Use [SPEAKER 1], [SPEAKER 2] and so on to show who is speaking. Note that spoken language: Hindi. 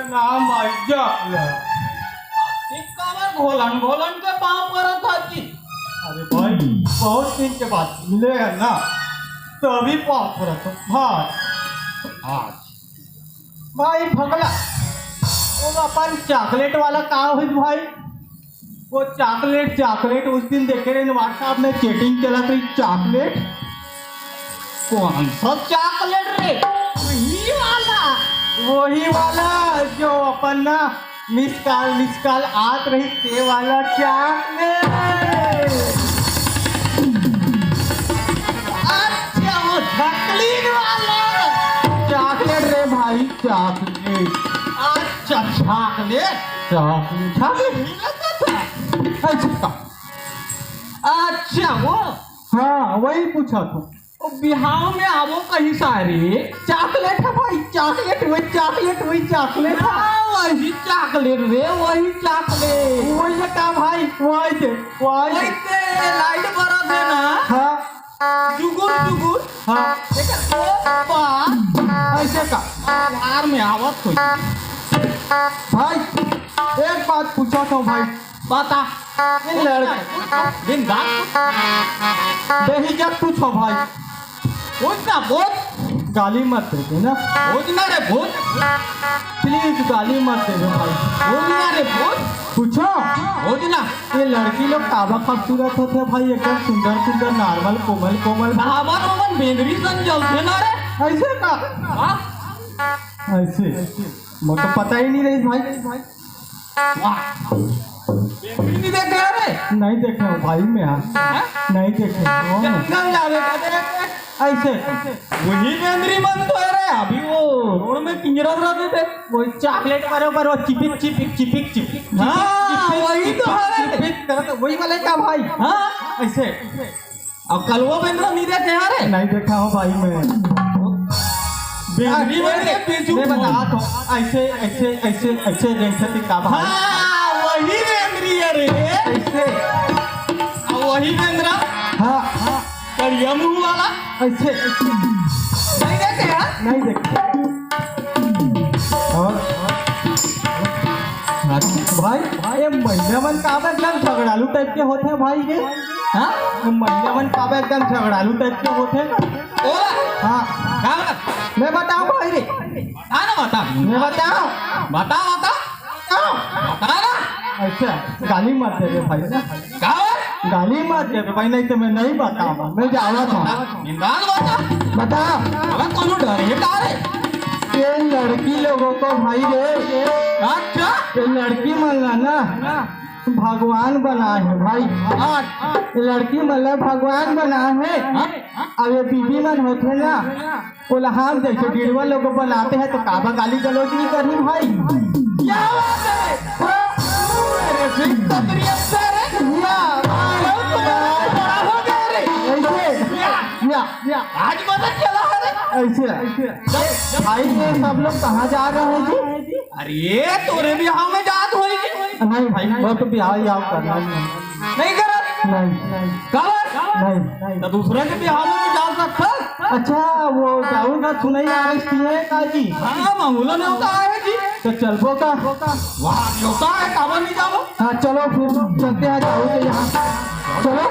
[SPEAKER 1] नाम आज्ञा घोलन घोलन के पाँव पर था जी। अरे भाई बहुत दिन के बाद मिलेगा ना तभी पाँव पर भाई आज भाई भगला वो अपन चॉकलेट वाला कहाँ हुई भाई। वो चॉकलेट उस दिन देखे रहे व्हाट्सएप में चैटिंग चला तो चॉकलेट कौन सा चॉकलेट रे। वही वाला जो अपन ना मिस कॉल आत रही ते वाला चॉकलेट। अच्छा वो चॉकलेट वाला चॉकलेट रे भाई चॉकलेट। अच्छा चॉकलेट अच्छा वो हाँ वही पूछा था। बिहार में आवो कहीं सारे चॉकलेट है भाई। चॉकलेट वही चॉकलेट रे वही का भाई वही लाइट बरा देना हाँ जुगुर हाँ ऐसे का बाहर में आवत हुई भाई। एक बात पूछा था भाई बता दिन रात बेहिजक पूछो भाई। ना बहुत गाली मत दे ना ना रे बहुत प्लीज गाली मत दे भाई। ना रे बहुत पूछो ना ये लड़की लोग काबा खूबसूरत होते भाई एकदम सुंदर नॉर्मल कोमल बाबर बेंदरी सन जलते ना रे ऐसे का ऐसे मुझे तो पता ही नहीं रही भाई। वाह नहीं देखे रे नहीं देखे भाई मैं नहीं देखे ऐसे वही बेंदरी मन तो है रे। अभी वो रोड में पिंजरा रहते थे वही चॉकलेट बराबर वो चिपिक हाँ वही तो है वही वाले का भाई हाँ ऐसे। अब कल वो बेंदरा नहीं देखे यार नहीं देखा हूँ भाई मैं बेंदरी मैं बता तो ऐसे जैसे का भाई वही बेंदरी है रे ऐसे वही बेंदरा हाँ करिया मुंह वाला ऐसे नहीं देखे यार नहीं देखे। और भाई ये महिलावन का एकदम झगड़ालू टाइप के होते हैं भाई ये हाँ महिलावन का एकदम झगड़ालू टाइप के होते हैं हाँ मैं बताऊँ भाई रे मैं बताऊँ अच्छा गाली मत दे रे भाई ना गाली मत दे भाई नहीं तो मैं नहीं बताऊंगा मैं जाऊंगा था बता कौन डर है का रे। ये लड़की लोगों को भाई रे अच्छा ये लड़की मल्ला ना भगवान बना है भाई। ये लड़की मल्ला भगवान बना है। अब ये बीबी मन होते ना उल्हाम जैसे गिरवा लोग बनाते हैं तो काबा गाली गलौज नहीं करनी भाई। क्या आज पता चला है ऐसे भाई ये सब लोग कहाँ जा रहे हैं जी। अरे तोरे बिहार में जात होई जी। नहीं भाई वो तो बिहार याव करना नहीं करा नहीं तो दूसरे के बिहार में जा सकता। अच्छा वो जाऊंगा सुनाई आ रही है का जी हाँ मामूला नहीं होता है जी तो चलबो का वहाँ होता है काबा नहीं जाओ हाँ चलो फिर चलते हैं जाओ यहाँ चलो